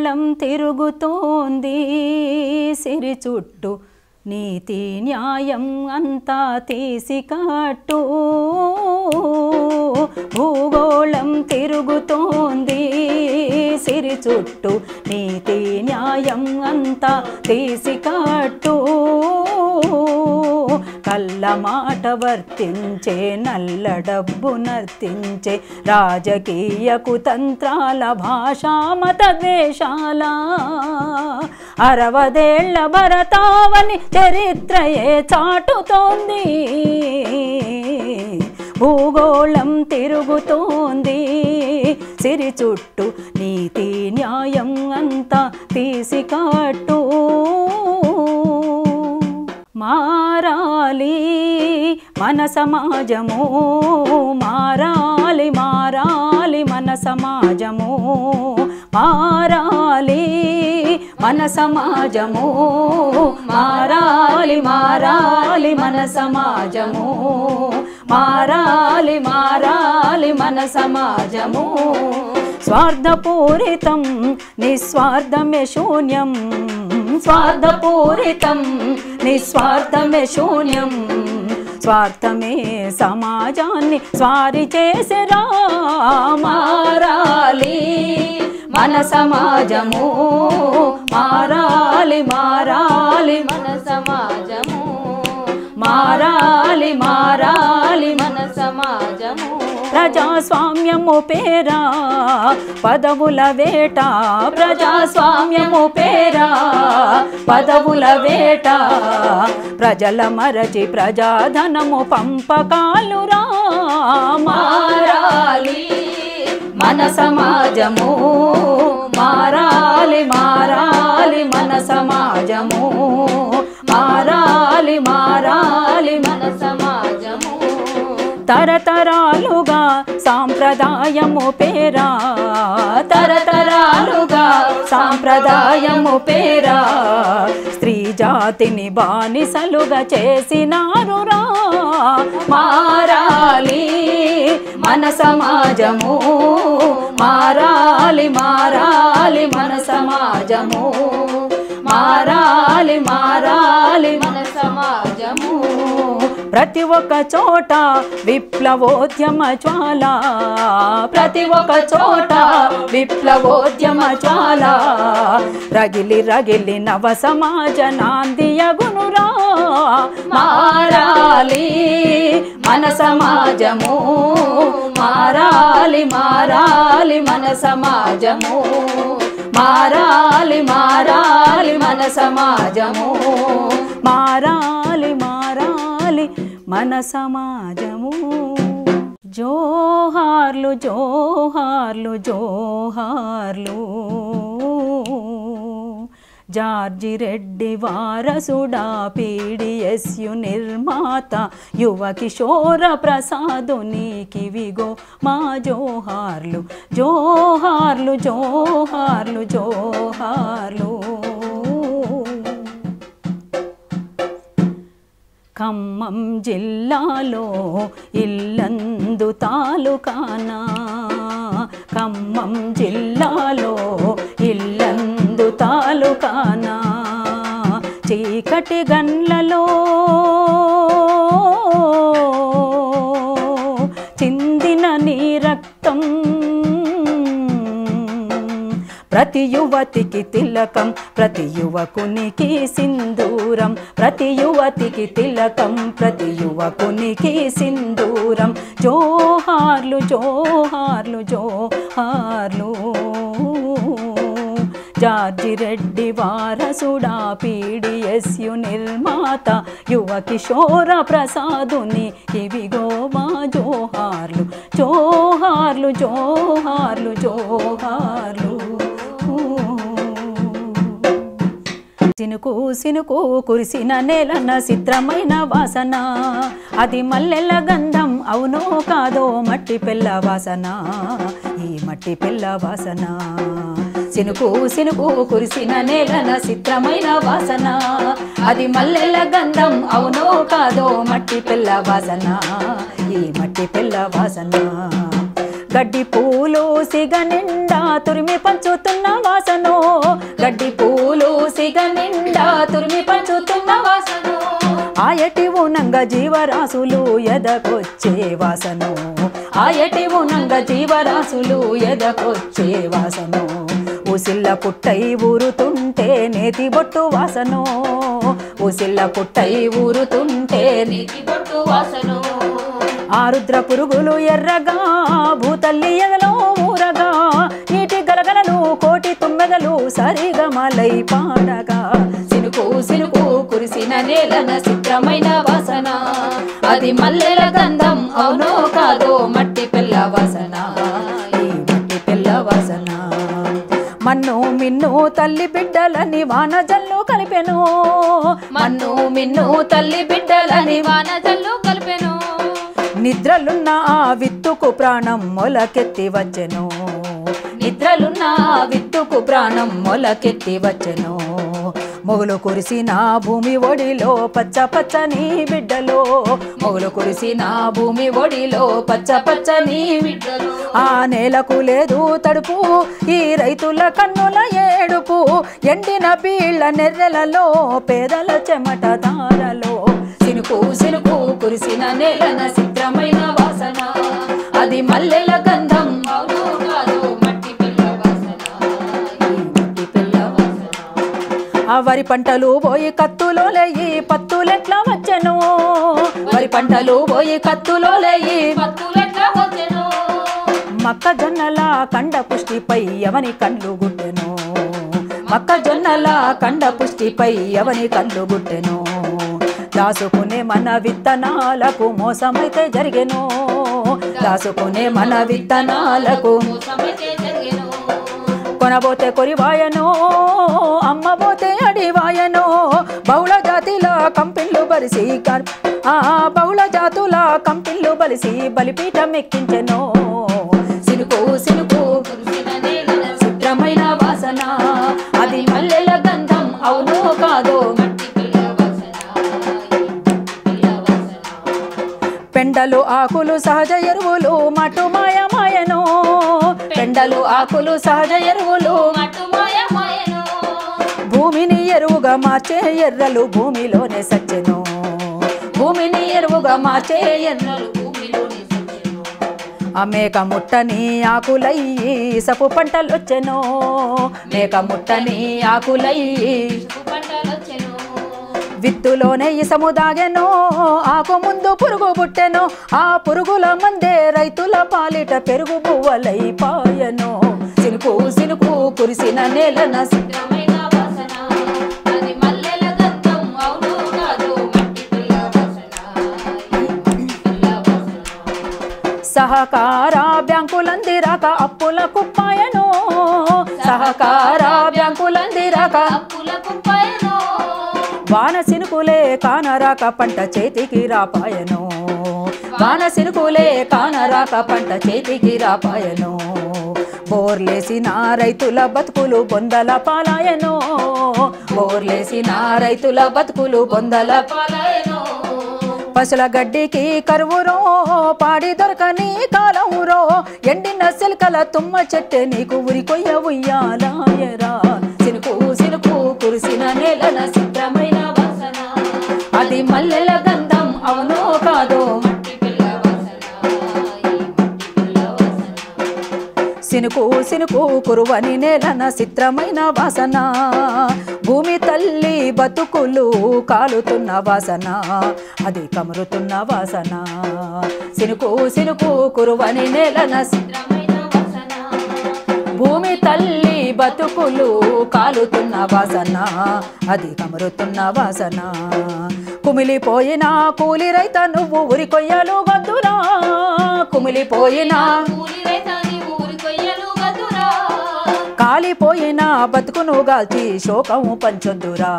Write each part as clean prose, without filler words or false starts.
భూగోళం తిరుగుతోంది సిరి చుట్టూ నీతి న్యాయం అంతా తీసికట్టు భూగోళం తిరుగుతోంది సిరి చుట్టూ నీతి న్యాయం అంతా తీసికట్టు కళ్ళ మాట వర్తించే నల్ల డబ్బు నర్తించే రాజకీయ కుతంత్రాల భాషా మత ద్వేషాల 60 ఏళ్ల భరతావని చరిత్రయే చాటుతోంది భూగోళం తిరుగుతోంది సిరి చుట్టూ నీతి న్యాయం అంతా తీసికట్టు మారాలి మన సమాజము మారాలి మారాలి మన సమాజము మారాలి మన సమాజము మారాలి మారాలి మన సమాజము మారాలి మారాలి మన సమాజము స్వార్థపూరితం నిస్వార్థమే శూన్యం స్వార్థపూరితం నిస్వార్థమే శూన్యం స్వార్థమే సమాజాన్ని స్వారి చేసెరా మారాలి మన సమాజము మారాలి మారాలి మన సమాజము మారాలి మారాలి మన సమాజము ప్రజాస్వామ్యము పేరా పదవుల వేట ప్రజాస్వామ్యము పేరా పదవుల వేట ప్రజల మరచి ప్రజాధనము పంపకాలురా మారాలి మన సమాజము మారాలి మారాలి మన సమాజము మారాలి మారాలి మన సమాజము తరతరాలుగా సాంప్రదాయము పేరా తరతరాలుగా సాంప్రదాయము పేరా స్త్రీ జాతిని బానిసలుగా చేసినారురా మారాలి మన సమాజము మారాలి మారాలి మన సమాజము మారాలి మారాలి మన సమాజము ప్రతి ఒక్క చోట విప్లవోద్యమ జ్వాల ప్రతి ఒక్క చోట విప్లవోద్యమ జ్వాల రగిలి రగిలి నవ సమాజ నాందియగునురా మారాలి మన సమాజము మారాలి మారాలి మన సమాజము మారాలి మారాలి మన సమాజము మారాలి మారాలి మన సమాజము జోహార్లు జోహార్లు జోహార్లు జార్జి రెడ్డి వారసుడా పీడిఎస్యు నిర్మాత యువ కిషోర ప్రసాదునికివిగో మా జోహార్లు జోహార్లు జోహార్లు జోహార్లు ఖమ్మం జిల్లాలో ఇల్లందు తాలూకానా ఖమ్మం జిల్లాలో ఇల్లందు తాలూకానా చీకటి గన్లలో చిందిన నీ రక్తం ప్రతి యువతికి తిలకం ప్రతి యువకునికి సింధూరం ప్రతి యువతికి తిలకం ప్రతి యువకునికి సింధూరం జోహార్లు జోహార్లు జోహార్లు జార్జి రెడ్డి వారసుడా పీడిఎస్యు నిర్మాత యువ కిషోర ప్రసాదుని ఇవిగో మా జోహార్లు జోహార్లు జోహార్లు జోహార్లు సినుకు సినుకు కురిసిన నేలన చిత్రమైన వాసన అది మల్లెల గంధం అవునో కాదో మట్టి పిల్ల వాసన ఈ మట్టి పిల్ల వాసన సినుకు సినుకు కురిసిన నేలన చిత్రమైన వాసన అది మల్లెల గంధం అవునో కాదో మట్టి పిల్ల వాసన ఈ మట్టి పిల్ల వాసన గడ్డి పూలు సిగ నిండా తురిమి పంచుతున్న వాసనో గడ్డి పూలు సిగ నిండా తురిమి పంచుతున్న వాసనో ఆయటి ఉనంగ జీవరాశులు ఎదకొచ్చే వాసనో ఆయటి ఉనంగ జీవరాశులు ఎదకొచ్చే వాసనో ఉసిల్ల పుట్టై ఊరుతుంటే నేతి బొట్టు వాసనో ఉసిల్ల పుట్టై ఊరుతుంటే నేతి బొట్టు వాసనో ఆరుద్ర పురుగులు ఎర్రగా భూతల్లి ఎదలో ఊరగా నీటి గలగలలు కోటి తుమ్మెదలు సరిగమలై పాడగా సినుకు సినుకు కురిసిన నేలన చిత్రమైన వాసన అది మల్లెల గంధం అవునో కాదో మట్టి పిల్ల వాసన ఈ మట్టి పిల్ల వాసన మన్ను మిన్ను తల్లి బిడ్డలని వాన జల్లు కలిపెను మన్ను మిన్ను తల్లి బిడ్డలని వాన జల్లు కలిపెను నిద్రలున్న ఆ విత్తుకు ప్రాణం మొలకెత్తి వచ్చెను నిద్రలున్న ఆ విత్తుకు ప్రాణం మొలకెత్తి వచ్చెను మొగులు కురిసిన భూమి ఒడిలో పచ్చ పచ్చని బిడ్డలో మొగులు కురిసిన భూమి ఒడిలో పచ్చ పచ్చని బిడ్డలో ఆ నేలకు లేదు తడుపు ఈ రైతుల కన్నుల ఏడుపు ఎండిన బీళ్ళ నెర్రెలలో పేదల చెమట దారలో సినుకు సినుకు కురిసిన నేలన చిత్రమైన వాసన అది మల్లెల గంధం అవునో కాదో మట్టి పిల్ల వాసన మట్టి పిల్ల వాసన ఆ వరి పంటలు పోయి కత్తులో లేయి పత్తులెట్లా వచ్చెను వరి పంటలు పోయి కత్తులో లేయి పత్తులెట్లా వచ్చెను మొక్కజొన్నల కండ పుష్టిపై ఎవని కళ్ళు గుట్టెను మొక్కజొన్నల కండ పుష్టిపై ఎవని కళ్ళు గుట్టెను దాసుకునే మన విత్తనాలకు మోసమైతే జరిగెను దాసుకునే మన విత్తనాలకు కొనబోతే కొరివాయనో అమ్మబోతే అడివాయనో బహుళ జాతిల కంపిళ్ళు బలిసి బహుళ జాతుల కంపిళ్ళు బలిసి బలిపీఠం ఎక్కించెను సినుకు సినుకు చిత్రమైన వాసన అది మల్లెల గంధం అవునో కాదో పెండలు ఆకులు సహజ ఎరువులు మటు మాయమాయను పెండలు ఆకులు సహజ ఎరువులు మటు మాయమాయను భూమిని ఎరువుగా మార్చే ఎర్రలు భూమిలోనే సచ్చెను భూమిని ఎరువుగా మార్చే ఎర్రలు భూమిలోనే సచ్చెను ఆ మేక ముట్టని ఆకులయ్యి సపు పంటలొచ్చెను మేక ముట్టని ఆకులయ్యి పంటలొచ్చెను విత్తులోనే ఇసము దాగెను ఆకు ముందు పురుగు పుట్టెను ఆ పురుగుల మందే రైతుల పాలిట పెరుగు పువ్వలై పాయెను సినుకు సినుకు కురిసిన నేలన చిత్రమైన వాసన అది మల్లెల గంధం అవునో కాదో మట్టి పిల్ల వాసన సహకార బ్యాంకులందిరాక అప్పుల కుప్పాయను సహకార బ్యాంకులందిరాక అప్పుల కుప్పాయను వాన సినుకులే కానరాక పంట చేతికి రాపాయను వాన సినుకులే కానరాక పంట చేతికి రాపాయను బోర్లేసిన రైతుల బతుకులు బొందల పాలాయను బోర్లేసిన రైతుల బతుకులు బొందల పాలాయను పశుల గడ్డికి కరువురో పాడి దొరకని కాలవురో ఎండిన సిల్కల తుమ్మ చెట్టే నీకు ఉరి కొయ్య ఉయ్యాలాయరా సినుకు సినుకు కురిసిన నేలన చిత్రమైన వాసన అది మల్లెల గంధం అవునో కాదో మట్టి పిల్ల వాసన మట్టి పిల్ల వాసన సినుకు సినుకు కురువని నేలన చిత్రమైన వాసన భూమి తల్లి బతుకులు కాలుతున్న వాసన అది కమరుతున్న వాసన సినుకు సినుకు కురువని నేలన చిత్రమైన వాసన భూమి తల్లి బతుకులు కాలుతున్న వాసన అది కమరుతున్న వాసన కుమిలిపోయిన కూలి రైత నువ్వు ఉరి కొయ్యలు గద్దురా కుమిలిపోయిన కూలి రైత నువ్వు ఉరి కొయ్యలు గద్దురా కాలిపోయిన బతుకును గాల్చి శోకము పంచొద్దురా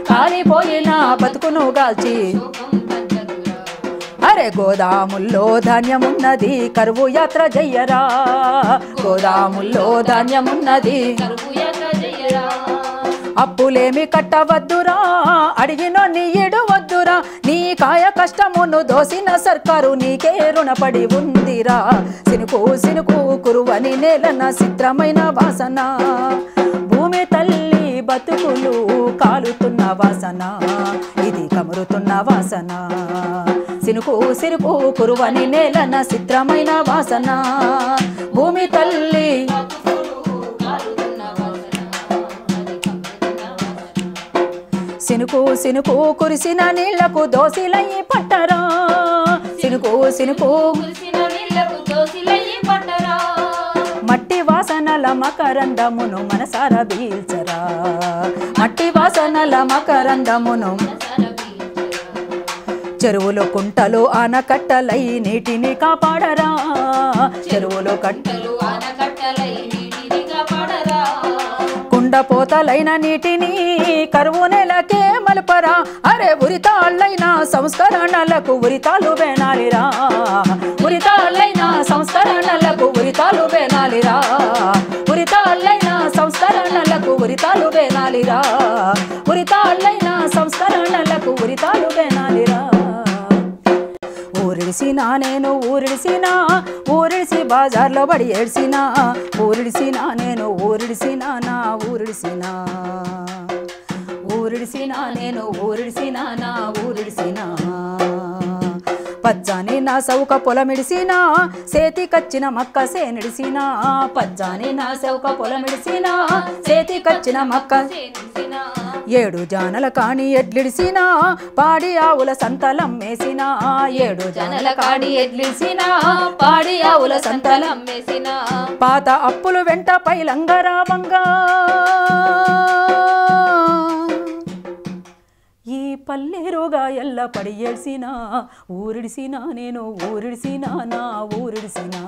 కాలిపోయిన బతుకును గాల్చి అరే గోదాముల్లో ధాన్యమున్నది కరువు యాత్ర జయ్యరా గోదాముల్లో ధాన్యమున్నది కరువు యాత్ర జయ్యరా అప్పులేమి కట్టవద్దురా అడిగినోన్ని ఇడవద్దురా నీ కాయ కష్టమును దోసిన సర్కారు నీకే రుణపడి ఉందిరా సినుకు సినుకు కురువని నేలన చిత్రమైన వాసన భూమి తల్లి బతుకులు కాలుతున్న వాసన ఇది కమురుతున్న వాసన సినుకు సినుకు కురువని నేలన చిత్రమైన వాసన భూమి తల్లి సినుకు సినుకు కురిసిన నీళ్లకు దోసిలయ్యి పట్టరా సినుకు సినుకు కురిసిన నీళ్లకు దోసిలయ్యి పట్టరా మట్టి వాసనల మకరందమును మనసార పీల్చరా మట్టి వాసనల మకరందమును చెరువులు కుంటలు ఆనకట్టలై నీటిని కాపాడరా చెరువులు కట్టలు ఆనకట్టలై నీటిని కాపాడరా కుండపోతలైన నీటిని కరువు నెలకే మలపరా అరే ఉరితాళ్ళైన సంస్కరణలకు ఉరితాలు వేనాలిరా ఉరితాళ్ళైన సంస్కరణలకు ఉరితాలు వేనాలిరా ఉరితాళ్ళైన సంస్కరణలకు ఉరితాలు వేనాలిరా ఉరితాళ్ళైన సంస్కరణలకు ఉరితాలు వేనాలిరా ఊరిడిసినా నేను ఊరిడిసినా ఊరిడిసి బాజార్లో బడి ఏడ్సినా ఊరిడిసినా నేను ఊరిడిసినా నా ఊరిడిసినా ఊరిడిసినా నేను ఊరిడిసినా నా ఊరిడిసినా పచ్చాని నా సౌక పొలమిడిసినా సేతికచ్చిన మక్క సేనిడిసినా పచ్చాని నా సౌక పొలమిడిసినా సేతికచ్చిన మక్క ఏడు జానల కాని ఎడ్లిడిసినా పాడి ఆవుల సంతలం మేసినా ఏడు జానల కాని ఎడ్లిడిసినా పాడి ఆవుల సంతలం మేసినా పాత అప్పులు వెంట పైలంగరావంగా ఈ పల్లెరుగా ఎల్ల పడి ఏడ్సినా ఊరిడిసినా నేను ఊరిడిసినా నా ఊరిడిసినా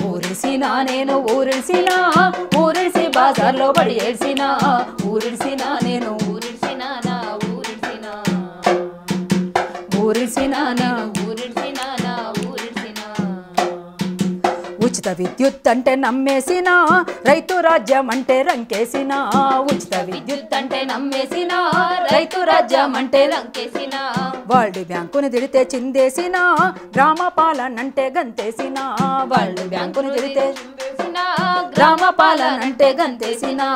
ఊరిడిసినా నేను ఊరిడిసినా ఊరిడిసి బాజార్లో పడి ఏడ్సినా ఊరిడిసినా నేను ఊరిడిసినా నా ఊరిడిసినా ఊరిడిసినా నా ఊరిడిసినా నా ఊరిడిసినా ఉచిత విద్యుత్ అంటే నమ్మేసినా రైతు రాజ్యం అంటే రంకేసినా ఉచిత విద్యుత్ అంటే నమ్మేసినా రైతు రాజ్యం అంటే రంకేసినా వరల్డ్ బ్యాంకుని తిడితే చిందేసినా గ్రామ పాలన అంటే గంతేసినా వరల్డ్ బ్యాంకుని తిడితే గ్రామ పాలన అంటే గంతేసినా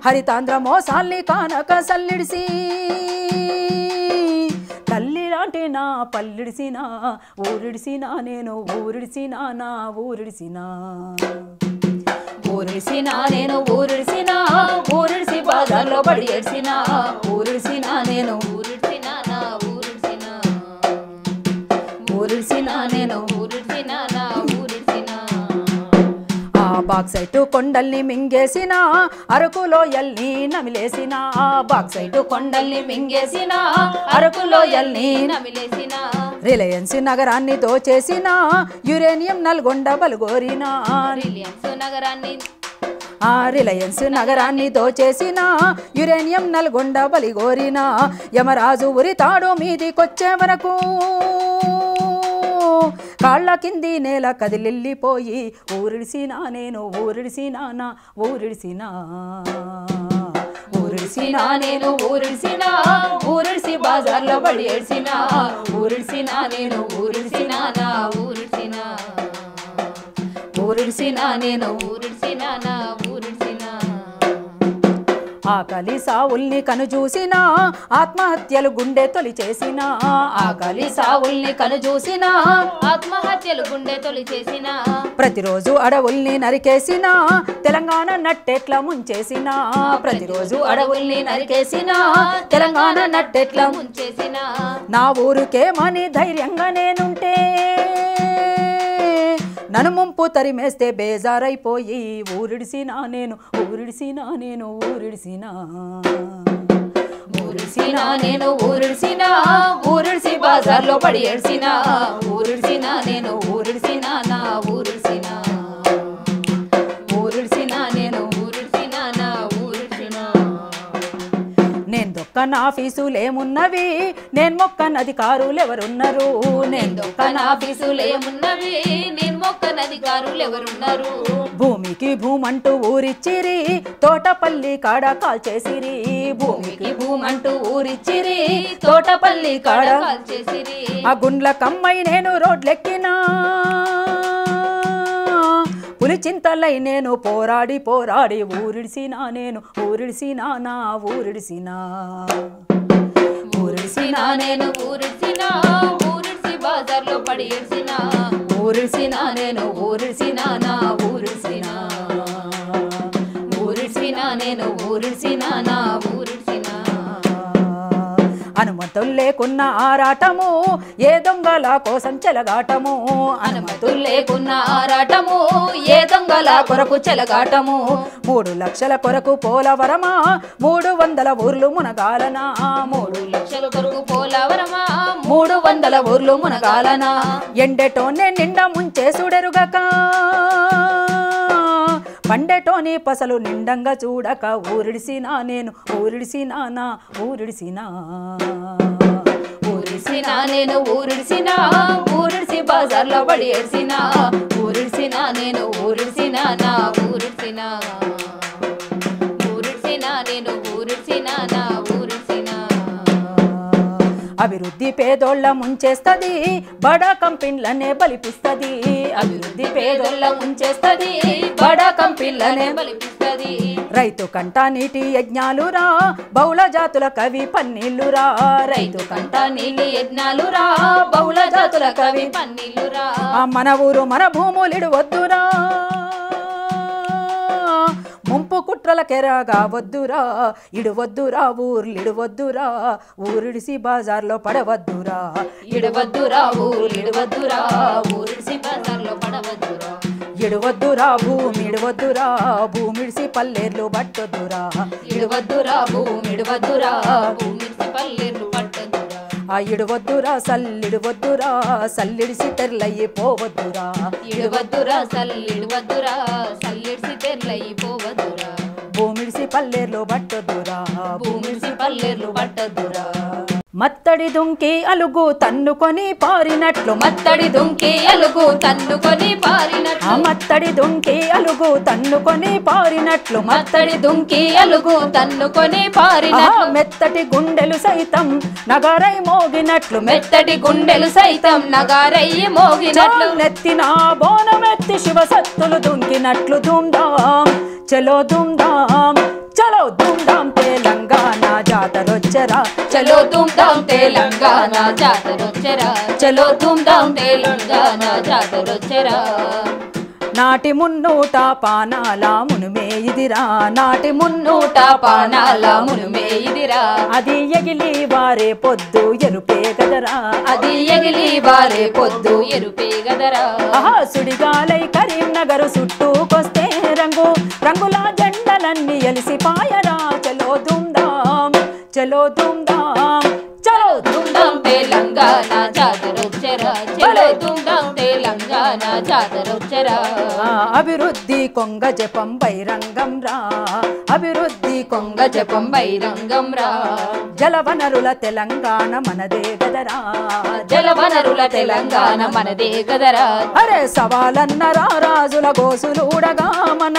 హరితాంధ్ర మోసాల్ని కానక సల్లిడిసి తల్లి లాంటి నా పల్లిడిసినా ఊరిడిసినా నేను ఊరిడిసినా నా ఊరిడిసినా ఊరిడిసినా నేను ఊరిడిసినా ఊరిడిసి బాజార్లో పడి ఏడ్సినా ఊరిడిసినా నేను ఊరిడిసినా నా ఊరిడిసినా ఊరిడిసినా నేను ఊరిడిసినా నా ఊరిడిసినా ఆ బాక్సైట్ కొండల్ని మింగేసినా అరకులో ఎల్ని నమిలేసినా ఆ బాక్సైట్ కొండల్ని మింగేసినా అరకులో ఎల్ని నమిలేసినా రిలయన్స్ నగరాన్ని దోచేసినా యురేనియం నల్గొండ బలుగోరినా రిలయన్స్ నగరాన్ని దోచేసినా యురేనియం నల్గొండ బలిగోరినా యమరాజు ఉరితాడు మీదికొచ్చే వరకు కాళ్ళ కింది నేల కదిలిల్లిపోయి ఊరిడిసినా నేను ఊరిడిసినా నా ఊరిడిసినా ఊరిడిసినా నేను ఊరిడిసినా ఊరిడిసి బాజార్లో పడి ఏడ్సినా ఊరిడిసినా నేను ఊరిడిసినా నా ఊరిడిసినా ఊరిడిసినా నేను ఊరిడిసినా నా ఊరిడిసినా ఆకలి సావుల్ని కనుజూసినా ఆత్మహత్యలు గుండె తొలి చేసినా ఆకలి సావుల్ని కనుజూసినా ఆత్మహత్యలు గుండె తొలి చేసినా ప్రతిరోజు అడవుల్ని నరికేసినా తెలంగాణ నట్టెట్ల ముంచేసినా ప్రతిరోజు అడవుల్ని నరికేసినా తెలంగాణ నట్టెట్ల ముంచేసినా నా ఊరుకేమని ధైర్యంగా నేనుంటే నన్ను ముంపు తరిమేస్తే బేజారైపోయి ఊరిడిసినా నేను ఊరిడిసినా నేను ఊరిడిసినా ఊరిడిసినా నేను ఊరిడిసినా ఊరిడిసి బాజార్లో పడి ఏడ్సినా ఊరిడిసినా నేను ఊరిడిసినా నా ఊరిడిసినా ఊరిడిసినా నేను ఊరిడిసినా నా ఊరిడిసినా నేను దొక్క దొక్కనాఫీసులేమున్నవి నేను మొక్కనధికారులెవరున్నారు నేను దొక్కనాఫీసులేమున్నవి నేను మొక్కనధికారులెవరున్నారు భూమికి భూమంటూ ఊరిచ్చిరి తోటపల్లి కాడ కాల్చేసిరి భూమికి భూమంటూ ఊరిచ్చిరి తోటపల్లి కాడ కాల్చేసిరి ఆ గుండ్ల కమ్మై నేను రోడ్లెక్కినా పులిచింతలై నేను పోరాడి పోరాడి ఊరిడిసినా నేను ఊరిడిసినా నా ఊరిడిసినా ఊరిడిసినా నేను ఊరిడిసినా ఊరిడిసి బజార్లో పడి ఏడ్చినా ఊరిడిసినా నేను ఊరిడిసినా నా ఊరిడిసినా ఊరిడిసినా నేను ఊరిడిసినా నా ఊరిడిసినా అనుమతులు లేకున్న ఆరాటము ఏ దొంగల కోసం చెలగాటము అనుమతులు లేకున్న ఆరాటము ఏ దొంగల కొరకు చెలగాటము 3 లక్షల కొరకు పోలవరమా 300 ఊర్లు మునగాలనా 3 లక్షల కొరకు పోలవరమా 300 ఊర్లు మునగాలనా ఎండెటోనే నిండా ముంచేసుడెరుగక పండెటోని పసలు నిండంగా చూడక ఊరిడిసినా నేను ఊరిడిసినా నా ఊరిడిసినా ఊరిడిసినా నేను ఊరిడిసినా ఊరిడిసి బజార్లో పడి ఏడ్చినా ఊరిడిసినా నేను ఊరిడిసినా నా ఊరిడిసినా ఊరిడిసినా నేను ఊరిడిసినా నా ఊరిడిసినా అభివృద్ధి పేదోళ్ళ ముంచేస్తది బడా కంపెనీలనే బలిపిస్తది అభివృద్ధి పేదోళ్ళ ముంచేస్తది బడా కంపెనీలనే బలిపిస్తది రైతు కంట నీటి యజ్ఞాలురా బహుళ జాతుల కవి పన్నీళ్ళురా రైతు కంట నీలి యజ్ఞాలురా బహుళ జాతుల కవి పన్నీళ్ళురా మన ఊరు మన భూములిడు వద్దురా ముంపు కుట్రల కెరగా వద్దురా ఇడువద్దురా ఊర్లిడువద్దురా ఊరిడిసి బజార్లో పడవద్దురా ఇడవద్దురా ఊరిడవద్దురా ఊరిడిసి బజార్లో పడవద్దురా ఇడువద్దురా భూమిడివద్దురా భూమిడిసి పల్లేర్లు పట్టొద్దురా ఇడవద్దురా భూమిడవద్దురా భూమిడిసి పల్లేర్లు పట్టొద్దురా ఆ ఇడువద్దురా సల్లిడువద్దురా సల్లిడిసి తెర్లయ్యి పోవద్దురా ఇడవద్దురా సల్లిడవద్దురా సల్లిడిసి తెర్లయ్యి పోవద్దురా భూమిడిసి పల్లేర్లు పట్టొద్దురా భూమిడిసి పల్లేర్లు పట్టొద్దురా మత్తడి దుంకి అలుగు తన్నుకొని పారినట్లు మత్తడి దుంకి అలుగు తన్నుకొని పారినట్లు మత్తడి దుంకి అలుగు తన్నుకొని పారినట్లు మత్తడి దుంకి అలుగు తన్నుకొని పారినట్లు మెత్తటి గుండెలు సైతం నగరై మోగినట్లు మెత్తటి గుండెలు సైతం నగారయ్యి మోగినట్లు నెత్తిన బోనమెత్తి శివసత్తులు దుంకినట్లు ధూమ్ధాం చలో ధూమ్ధాం చలో ధూమ్ధాం తెలంగాణ జాతరొచ్చరా చలో ధూమ్ధాం తెలంగాణ జాతరొచ్చరా చలో ధూమ్ధాం తెలంగాణ జాతరొచ్చరా నాటి మున్నూట పానాల మునుమే ఇదిరా నాటి మున్నూట పానాల మునుమే ఇదిరా అది ఎగిలి వారే పొద్దు ఎరుపే గదరా అది ఎగిలి వారే పొద్దు ఎరుపే గదరా సుడిగాలై కరీంనగర్ చుట్టూకొస్తే రంగు రంగుల జెండలన్నీ ఎలిసిపాయరా చలో ధూమ్ధాం చలో ధూమ్ధాం చలో ధూమ్ధాం తెలంగాణ జాతరొచ్చరా చలో ధూమ్ధాం తెలంగాణ జాతరొచ్చరా అభివృద్ధి కొంగ జపం బైరంగం రా అభివృద్ధి కొంగ జపం బైరంగం రా జలవనరుల తెలంగాణ మనదే గదరా జలవనరుల తెలంగాణ మనదే గదరా అరే సవాలన్నరా రాజుల గోసులుడగా మన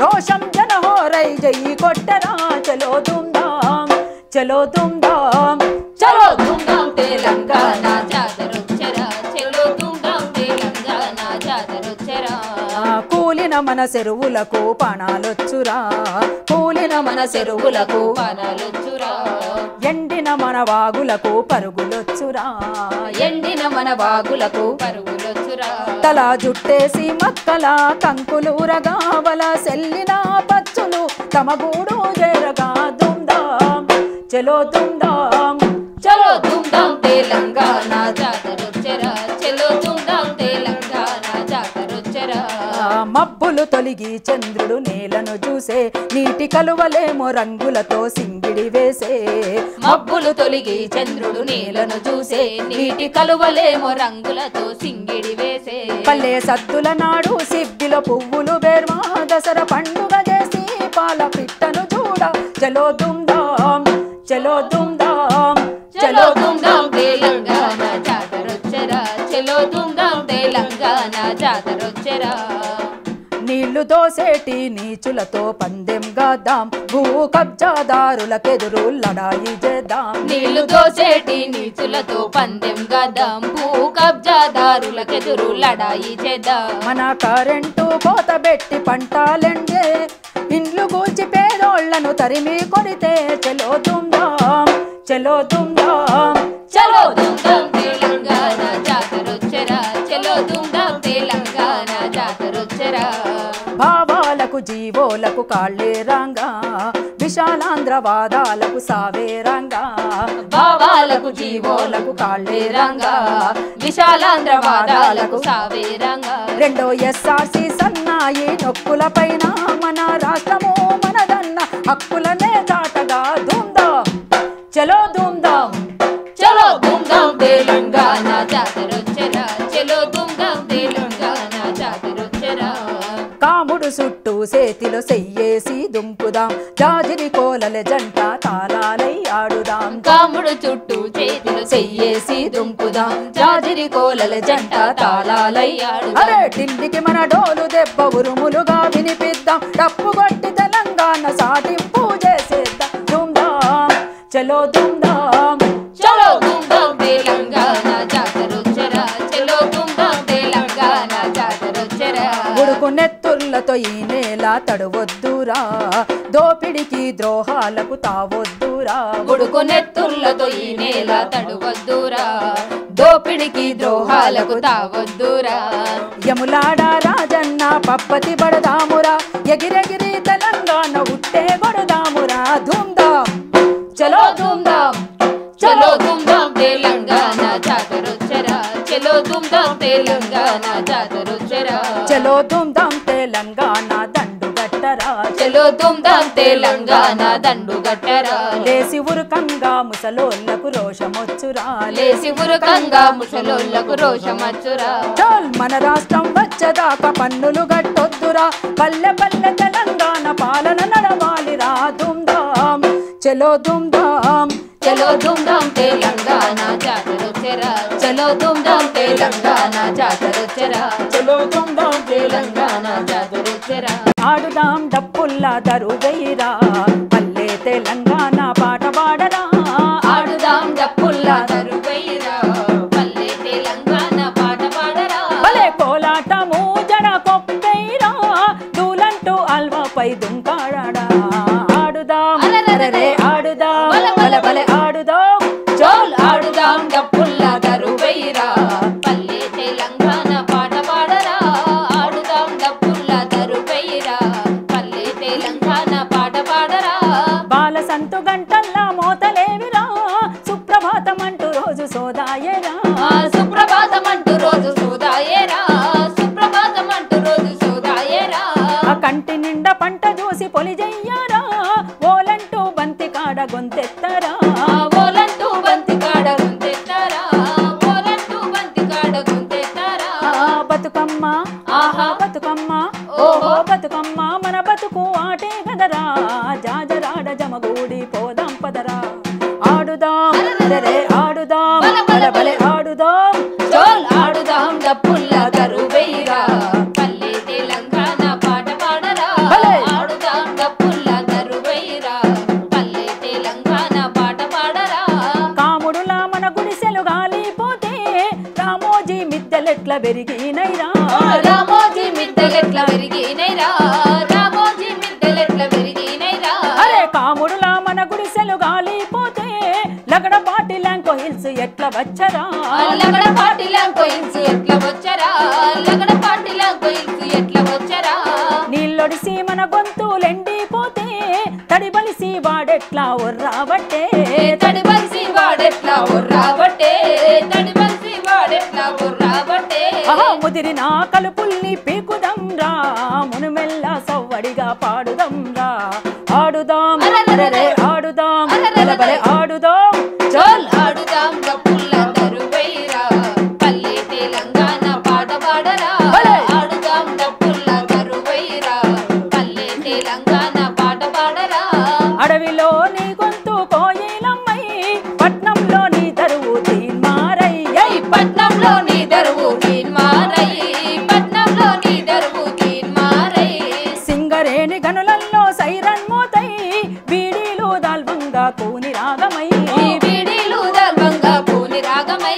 రోషం జనహోరై జై కొట్టరా చలో ధూమ్ధాం చలో ధూమ్ధాం చలో ధూమ్ధాం తెలంగాణ జాతరొచ్చరా చలో ధూమ్ధాం తెలంగాణ జాతరొచ్చరా కూలిన మన చెరువులకు పానాలొచ్చురా కూలిన మన చెరువులకు పానాలొచ్చురా ఎండిన మన వాగులకు పరుగులొచ్చురా ఎండిన మన వాగులకు పరుగులొచ్చురా తల జుట్టేసి మక్కల కంకులూరగావల సెల్లిన పచ్చులు తమ గూడు చేరగా ధూమ్ధాం చలో ధూమ్ధాం చలో ధూమ్ధాం తెలంగాణ జాతరొచ్చరా చలో ధూమ్ధాం తెలంగాణ జాతరొచ్చరా మబ్బులు తొలిగి చంద్రుడు నేలను చూసే నీటి కలువలేమో రంగులతో సింగిడి వేసే మబ్బులు తొలిగి చంద్రుడు నేలను చూసే నీటి కలువలేమో రంగులతో సింగిడి వేసే పల్లె సద్దుల నాడు సిబ్బిలో పువ్వులు బేర్మా దసరా పండుగ చేసి పాల పిట్టను చూడ చలో ధూమ్ధాం చలో దుమ్ దామ్ చలో దుమ్ దామ్ తెలంగాణ జాతరొచ్చరా చలో దుమ్ దామ్ తెలంగాణ జాతరొచ్చరా నీళ్లు దోసేటి నీచులతో పందెం గాదాం భూ కబ్జాదారులకెదురు లడాయి చేద్దాం నీళ్లు దోసేటి నీచులతో పందెం గాదాం భూ కబ్జాదారులకెదురు లడాయి చేద్దాం మన కరెంటు కోత పెట్టి పంటాలెండే ఇండ్లు కూల్చి పేదోళ్లను తరిమి కొడితే చలో దుమ్ దామ్ చలో దుమ్ దామ్ చలో దుమ్ దామ్ తెలంగాణ జాతరొచ్చరా చలో దుమ్ దామ్ తెలంగాణ జాతరొచ్చరా భావాలకు జీవోలకు కాళ్ళేరంగా విశాలాంధ్ర వాదాలకు సావేరంగా భావాలకు జీవోలకు కాళ్ళేరంగా విశాలాంధ్ర వాదాలకు సావేరంగా రెండో ఎస్ఆర్సి సన్నాయి నొక్కుల పైన మన రాష్ట్రము మనదన్న హక్కులనే చాటగా ధూమ్ధాం చలో ధూమ్ధాం చలో దుమ్ దామ్ తెలంగాణ జాతరొచ్చరా చలో దుమ్ దామ్ తెలంగాణ జాతరొచ్చరా కాముడు చుట్టూ చేతిలో చెయ్యేసి దుంకుదాం జాజిరి కోలల జంట తాళాలై ఆడుదాం కాముడు చుట్టూ చేతిలో చెయ్యేసి దుంకుదాం జాజిరి కోలల జంట తాళాలై ఆడుదాం అరే ఢిల్లీకి మన డోలు దెబ్బ ఉరుములుగా వినిపిద్దాం డప్పు కొట్టి తెలంగాణ సాటింపు చేసేద్దాం ధూమ్ధాం చలో ధూమ్ధాం చలో దుమ్ దామ్ తెలంగాణ జాతరొచ్చరా చలో దుమ్ దామ్ తెలంగాణ జాతరొచ్చరా ఉడుకు నెత్తుర్లతో ఈ నేల తడవద్దురా దోపిడికి ద్రోహాలకు తావొద్దురా ఉడుకు నెత్తుర్లతో ఈ నేల తడువద్దురా దోపిడికి ద్రోహాలకు తావద్దురా యములాడ రాజన్న పప్పతి పడదామురా ఎగిరెగిరి తెలంగాణ ఉట్టే కొడదామురా ధూమ్ధాం చలో ధూమ్ధాం చలో దుమ్ దామ్ తెలంగాణ జాతరొచ్చరా చలో దుమ్ దామ్ తెలంగాణ జాతరొచ్చరా చలో ధూమ్ధాం తెలంగాణ దండు గట్టరా చలో దుమ్ దామ్ తెలంగాణ దండు గట్టరా లేసి ఉరుకంగా ముసలోళ్లకు రోషమొచ్చురా లేసి ఉరకంగా ముసలోళ్లకు రోషమచ్చురా చల్ మన రాష్ట్రం వచ్చేదాకా పన్నులు గట్టొద్దురా పల్లె పల్లె తెలంగాణ పాలన నడవాలిరా ధూమ్ధాం చలో ధూమ్ధాం చలో దుమ్ దామ్ తెలంగాణ జాతరొచ్చరా చలో దుమ్ దామ్ తెలంగాణ జాతరొచ్చరా చలో ధూమ్ధాం తెలంగాణ జాతరొచ్చరా ఆడుదాం డప్పుల్లా దరుగైరా పల్లె తెలంగాణ పాట పాడరా ఆడుదాం డప్పుల్లా దరువైరా పల్లె తెలంగాణ పాట పాడరా భలే కోలాటము జడ కొప్పైరా దూలంటూ అల్వాపై దుంకాడా ఆడుదాం అరెరే ఆడుదాం బల బలే ఆడుదాం చోల్ ఆడుదాం డప్పుల్లా దరువైరా పల్లె తెలంగాణ పాట పాడరా ఆడుదాం డప్పుల్లా దరువైరా పల్లె తెలంగాణ పాట పాడరా బాల సంతు గంటల్లా మోతలేవిరా సుప్రభాతం అంటూ రోజు సోదాయేరా సుప్రభాతం అంటూ రోజు సోదాయేరా సుప్రభాతం అంటూ రోజు సోదాయేరా ఆ కంటి నిండా పంట చూసి పొలి చెయ్యారా ఓలంటూ బంతి కాడ గొంతెత్తరా ఓలంటూ బంతి కాడ గుంతెత్తారా ఓలంటూ బంతి కాడ గుంతెత్తారా బతుకమ్మ ఆహా బతుకమ్మ ఓహో బతుకమ్మ మన బతుకు ఆటే గదరా జాజరాడ జమగూడి పోదాం పదరా ఆడుదాం అరెరే ఆడుదాం బల బలే ఆడుదాం చోల్ ఆడుదాం డప్పుల్లా దరువైరా పల్లె తెలంగాణ పాట పాడరా భలే. ఆడుదాం డప్పుల్లా దరువైరా పల్లె తెలంగాణ పాట పాడరా కాముడులా మన గుడిసెలు గాలిపోతే రామోజీ మిద్దెలెట్ల పెరిగినైరా రామోజీ మిద్దెలెట్ల పెరిగినైరా రామోజీ మిద్దెలెట్ల పెరిగినైరా అరే కాముడులా మన గుడిసెలు గాలిపోతే లగడపాటి ల్యాంకో హిల్స్ ఎట్ల వచ్చరా లగడ పాటిలా కోయిన్స్ ఎట్లా వచ్చరా లగడ పాటిలా కోయిన్స్ ఎట్లా వచ్చరా నీళ్ళొడిసి మన గొంతులెండిపోతే తడిబలిసి వాడెట్లా ఒర్రాబట్టే తడిబలిసి వాడెట్లా ఉర్రాబట్టే తడిబలిసి వాడెట్లా ఉర్రాబట్టే ఆహా ముదిరిన కలుపుల్ని పీకుదం రా మునుమెల్ల సవ్వడిగా పాడుదం రా ఆడుదాం అరెరే ఆడుదాం బల బలే ఆడుదాం చోల్ ఆడుదాం డప్పుల్లా దరువైరా పల్లె తెలంగాణ పాట పాడరా భలే. ఆడుదాం డప్పుల్లా దరువైరా పల్లె తెలంగాణ పాట పాడరా అడవిలో నీ గొంతు కోయిలా సింగరేణి గనులల్లో సైరన్ మోతై బీడీలు దాల్వంగా కూని రాగమై బీడీలు దాల్వంగా కూని రాగమై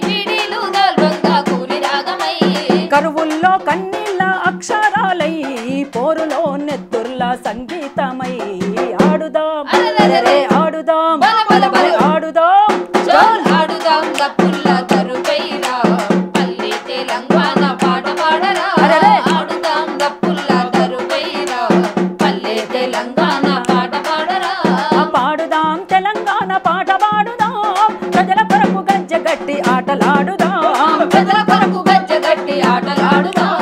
బీడీలు దాల్వంగా కూని రాగమై కరువుల్లో కన్నీళ్ళ అక్షరాలై పోరులో నెత్తుర్ల సంగీతమై ఆడుదాం ఆడుదాం ఆడుదాం ఆడుదాం గప్పుల్ల తరుపైరా పల్లె తెలంగాణ పాట పాడరా ఆడుదాం గప్పుల్ల తరుపైరా పల్లె తెలంగాణ పాట పాడరా పాడుదాం తెలంగాణ పాట పాడుదాం ప్రజల కొరకు గజ్జగట్టి ఆటలాడుదాం ప్రజల కొరకు గజ్జగట్టి ఆటలాడుదాం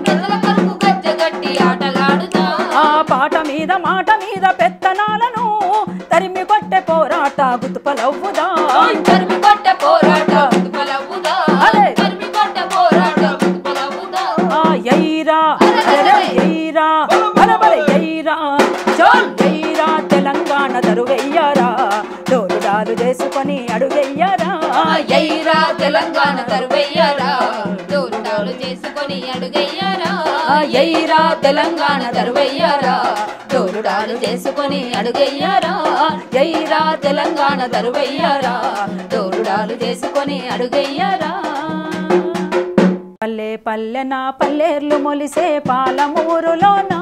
ప్రజల కొరకు గజ్జగట్టి ఆటలాడుదాం ఆ పాట మీద మాట మీద పెత్తనాలను తరిమి కొట్టే పోరాట గుతుపలవ్వుదాం తరిమి కొట్టే పోరాట గుతుపలవ్వుదాం తరిమి కొట్టే పోరాట గుతుపలవ్వుదాం ఎయిరా ఎయిరా బలబల ఎయిరా చల్ ఎయిరా తెలంగాణ తరువెయ్యారా డోలుడాలు చేసుకొని అడుగెయ్యారా ఎయిరా తెలంగాణ తరువెయ్యారా డోలుడాలు చేసుకొని అడుగెయ్యారా ఎయిరా తెలంగాణ తరువెయ్యారా డోలుడాలు చేసుకొని అడుగెయ్యారా ఎయిరా తెలంగాణ తరువెయ్యారా డోలుడాలు చేసుకొని అడుగెయ్యారా పల్లె పల్లెన పల్లెర్లు మొలిసే పాలమూరులోనా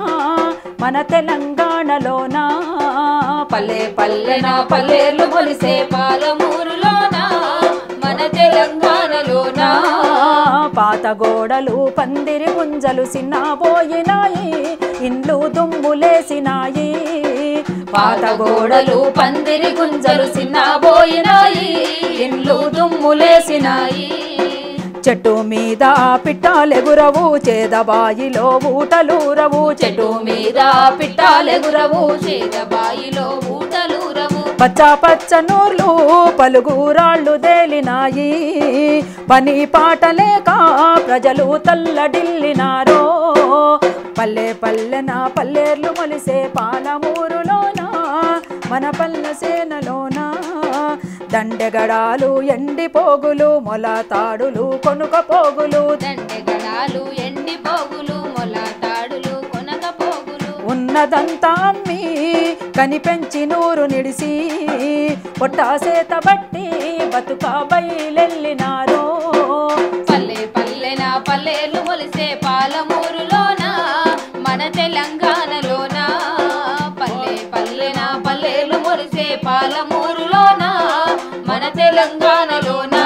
మన తెలంగాణలోనా పల్లె పల్లెన పల్లెర్లు మొలిసే పాలమూరులోనా మన తెలంగాణలోనా పాత గోడలు పందిరి గుంజలు సిన్నబోయినాయి ఇండ్లు దుమ్ములేసినాయి పాత గోడలు పందిరి గుంజలు సిన్నబోయినాయి ఇండ్లు దుమ్ములేసినాయి చెట్టు మీద పిట్టాలెగురవు చేదబాయిలో ఊటలూరవు చెట్టు మీద పిట్టాలెగురవు చేదబాయిలో ఊటలూరవు పచ్చ పచ్చ నూర్లు పలుగురాళ్ళు దేలినాయి పని పాట లేక ప్రజలు తల్లడిల్లినారో పల్లె పల్లెన పల్లెర్లు మొలిసే పాలమూరులోనా మన పల్లె సేనలోనా దండెగడాలు ఎండిపోగులు మొలతాడులు కొనుక పోగులు దండెగడాలు ఎండిపోగులు మొలతాడులు కొనక పోగులు ఉన్నదంతా అమ్మి కనిపెంచి నూరు నిడిసి పొట్టాసేత బట్టి బతుక బయలెల్లినారో పల్లె పల్లెన పల్లెలు మొలిసే పాలమూరులోనా మన తెలంగాణలోనా పల్లె పల్లెన పల్లెలు మొలిసే పాలమూరులోనా మన తెలంగాణలోనా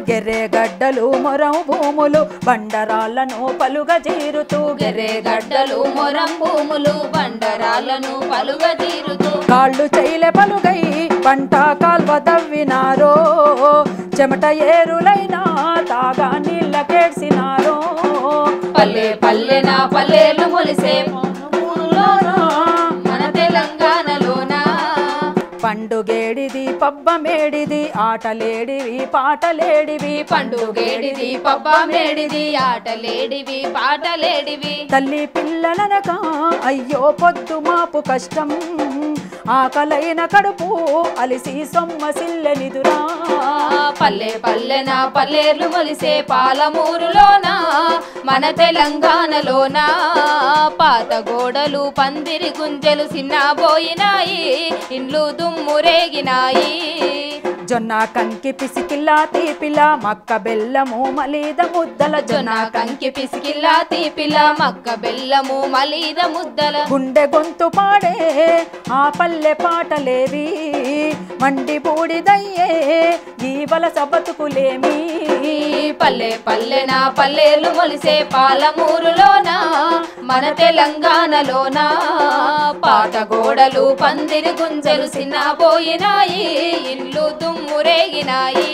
గెర్రెగడ్డలు మొరం భూములు బండరాళ్లను పలుగజీరుతూ గెర్రెగడ్డలు మొరం భూములు బండరాళ్లను పలుగజీరుతూ కాళ్ళు చేయలే పలుగై పంట కాల్వ దవ్వినారో చెమట ఏరులైనా తాగా నీళ్ళ కేడ్సినారో పల్లె పల్లెన పల్లెలు మొలిసే మన తెలంగాణలోనా పండుగేడిది పబ్బమేడిది ఆటలేడివి పాటలేడివి పండుగేడిది పబ్బమేడిది ఆటలేడివి పాటలేడివి తల్లి పిల్లలనక అయ్యో పొద్దు మాపు కష్టం ఆకలైన కడుపు అలిసి సొమ్మసిల్లెనిదురా పల్లె పల్లెన పల్లెర్లు మొలిసే పాలమూరులోనా మన తెలంగాణలోనా పాత గోడలు పందిరి గుంజలు సిన్నబోయినాయి ఇండ్లు దుమ్మురేగినాయి జొన్న కంకి పిసికిల్లా తీపిల మక్క బెల్లము మలీద ముద్దల జొన్న కంకి పిసికిల్లా తీపిల మక్క బెల్లము మలీద ముద్దల గుండె గొంతు పాడే ఆ పల్లె పాటలేవి మండి బూడిదయ్యే ఈ వలస బతుకులేమి పల్లె పల్లెన పల్లెలు మొలిసే పాలమూరులోనా మన తెలంగాణలోనా పాత గోడలు పందిరి గుంజలు సిన్నబోయినాయి ఇండ్లు దుమ్మురేగినాయి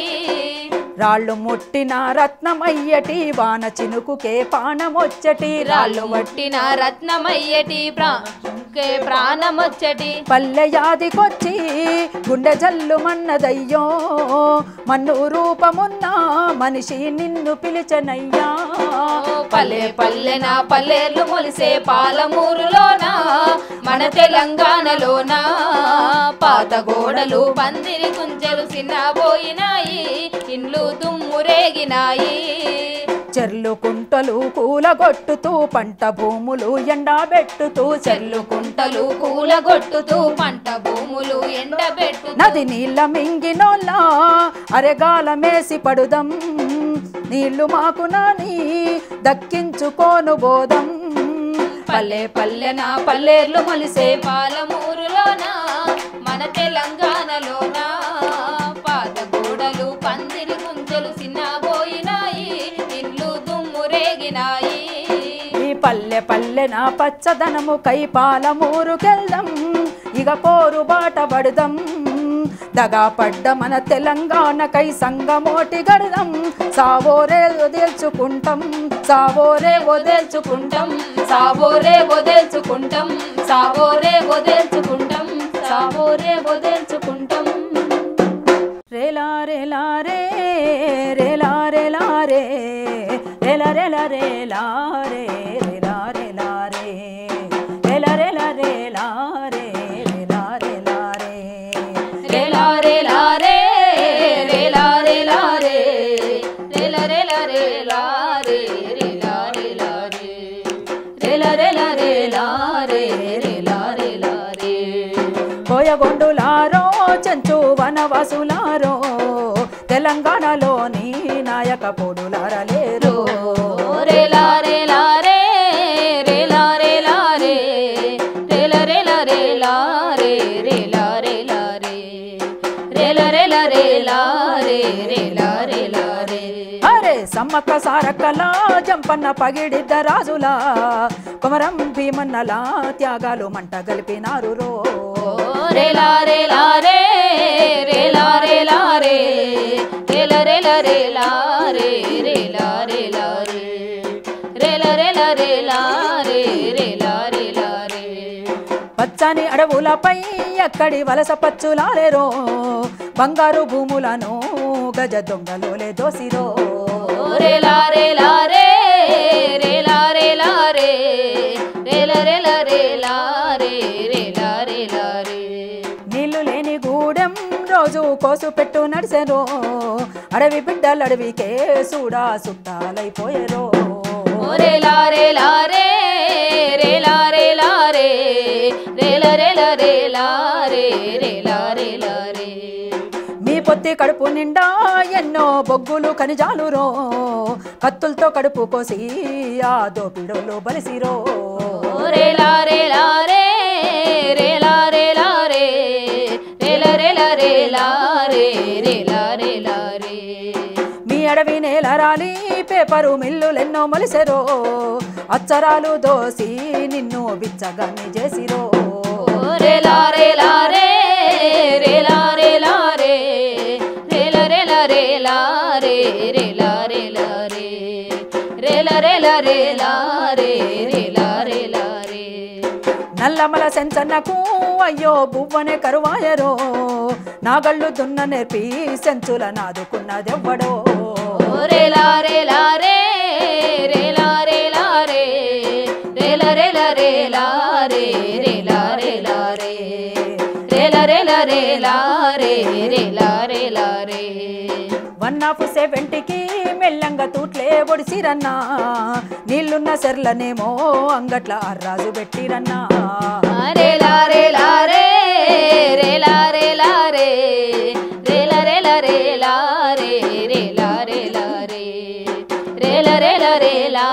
రాళ్ళు ముట్టిన రత్నమయ్యటి వాన చినుకుకే పానమొచ్చటి రాళ్ళు ముట్టిన రత్నమయ్యటి ప్రాణమొచ్చటి పల్లె యాదికొచ్చి గుండె జల్లు మన్నదయ్యో మన్ను రూపమున్న మనిషి నిన్ను పిలిచనయ్యా పల్లె పల్లెన పల్లెలు మొలిసే పాలమూరులోనా మన తెలంగాణలోనా పాత గోడలు పందిరి గుంజలు సిన్నబోయినాయి ఇండ్లు దుమ్మురేగినాయి చెర్లు కుంటలు కూలగొట్టుతూ పంట భూములు ఎండబెట్టుతూ చెర్లు కుంటలు కూలగొట్టుతూ పంట భూములు ఎండబెట్టు నది నీళ్ళ మింగినోళ్ళ అరెగాలమేసి పడుదం నీళ్లు మాకు నాని దక్కించుకోను బోధం పల్లె పల్లెన పల్లెర్లు మొలిసే పాలమూరులోన మన తెలంగాణలోన పాత గోడలు పందిరి గుంతలు సిన్నబోయినాయి ఇల్లు దుమ్మురేగినాయి ఈ పల్లె పల్లెన పచ్చదనము కై పాలమూరుకెళ్దాం ఇక పోరు బాట పడుదాం దగా పడ్డ మన తెలంగాణకై సంగమోటి గడదాం సావోరే వదిల్చుకుంటాం సావోరే వదిల్చుకుంటాం సావోరే వదిల్చుకుంటాం సావోరే వదిల్చుకుంటాం సావోరే వదిల్చుకుంటాం రేలా రేలా రే రేలా రేలా రే రేలా రేలా రేలా రే రేలా రేలా రే రేలా రేలా రేలా రే రేలా రేలా రే రేలా రేలా రే రేలా రేలా రే రేలా రేలా రేలా రే రేలా రేలా రే రేలా రేలా రేలా రే రేలా రేలా రే కోయగొండులారో చెంచు వనవాసులారో తెలంగాణలోని నాయక పొడులారలేరు రేలా రేలా రే రేలా రేలా రే రేలా రేలా రేలా రే రేలా రేలా రే రేలా రేలా రేలా రే రేలా రేలా రే అరే సమ్మక్క సారక్కల జంపన్న పగిడిద్ద రాజులా కొమరం భీమన్నలా త్యాగాలు మంట గలిపినారు రో రేలా రేలా రే రేలా రేలా రే రేలా రేలా రేలా రే రేలా రేలా రే రేలా రేలా రేలా రే రేలా రేలా రే పచ్చని అడవులపై ఎక్కడి వలస పచ్చులారేరో బంగారు భూములను గజ దొంగలోలే దోసిరో రేలా రేలా రే రేలా రేలా రే రేలా రేలా రేలా రే రేలా రేలా రే నీళ్లు లేని గూడెం రోజు కోసు పెట్టు నడిసెరో అడవి బిడ్డలు అడవికే సూడా సుట్టాలైపోయేరో రేలా రేలా రే రేలా రేలా రే రేలా రేలా రేలా రే రేలా రేలా రే మీ పొత్తి కడుపు నిండా ఎన్నో బొగ్గులు ఖనిజాలు రో కత్తులతో కడుపు కోసి ఆ దోపిడోలు బలిసిరో రేలా రేలా రే రేలా రేలా రే రేలా రేలా రేలా రే రేలా రేలా రే మీ అడవి నేల రాలి పేపరు మిల్లులెన్నో మలిసెరో అచ్చరాలు దోసి నిన్ను బిచ్చగాన్ని చేసిరో రేలా రేలా రే రేలా రేలా రే రేలా రేలా రేలా రే రేలా రేలా రే రేలా రేలా రేలా రే రేలా రేలా రే నల్లమల సెంచన్నకు అయ్యో బువ్వనే కరువాయరో నాగళ్ళు దున్న నేర్పి సెంచుల నాదుకున్నదెవ్వడో రేలా రేలా రే రేలా రేలా రే రేలా రేలా రేలా రే రేలా రేలా రే రేలా రేలా రేలా రే రేలా రేలా రే 170కి మెల్లంగా తూట్లే ఒడిసిరన్నా నీళ్లున్న సెర్లనేమో అంగట్ల అర్రాజు పెట్టిరన్నా రేలా రేలా రే రేలా రేలా రే రేలా రేలా రేలా రే రేలా రేలా రే రేలా రేలా రేలా